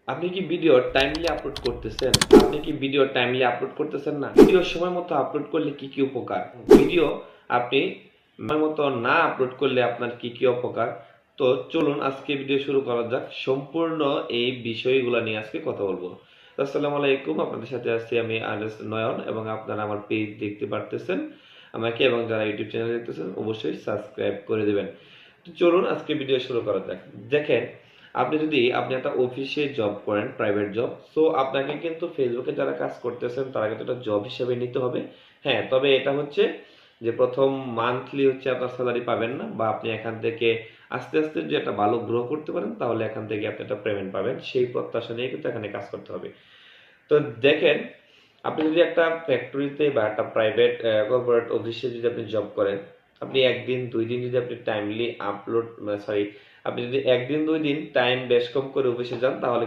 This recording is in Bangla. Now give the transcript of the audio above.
আপনি কি ভিডিও টাইমলি আপলোড করতেছেন? আপনি কি ভিডিও টাইমলি আপলোড করতেছেন না? ভিডিও সময় মতো আপলোড করলে কি কি উপকার? ভিডিও আপনি সময় মতো না আপলোড করলে আপনার কি কি অপকার? তো চলুন আজকে ভিডিও শুরু করা যাক। সম্পূর্ণ এই বিষয়গুলো নিয়ে আজকে কথা বলবো। আসসালামু আলাইকুম, আপনাদের সাথে আছি আমি আনিস নয়ন এবং আপনারা আমার পেজ দেখতে পারতেছেন আমাকে, এবং যারা ইউটিউব চ্যানেল দেখতেছেন অবশ্যই সাবস্ক্রাইব করে দিবেন। তো চলুন আজকে ভিডিও শুরু করা যাক। দেখেন, আপনি একটা অফিসে জব করেন, প্রাইভেট জব, সো আপনাকে কিন্তু ফেসবুকে যারা কাজ করতেছেন তারা কিন্তু এটা জব হিসেবে নিতে হবে। হ্যাঁ, তবে এটা হচ্ছে যে প্রথম মান্থলি হচ্ছে আপনার স্যালারি পাবেন না, বা আপনি এখান থেকে আস্তে আস্তে যদি একটা ভালো গ্রো করতে পারেন তাহলে এখান থেকে আপনি একটা পেমেন্ট পাবেন, সেই প্রত্যাশা নিয়ে কিন্তু এখানে কাজ করতে হবে। তো দেখেন, আপনি যদি একটা ফ্যাক্টরিতে বা একটা প্রাইভেট কর্পোরেট অফিসে যদি আপনি জব করেন, আপনি একদিন দুই দিন যদি আপনি টাইমলি আপলোড, সরি, আপনি যদি একদিন দুই দিন টাইম বেশ কম করে অফিসে যান তাহলে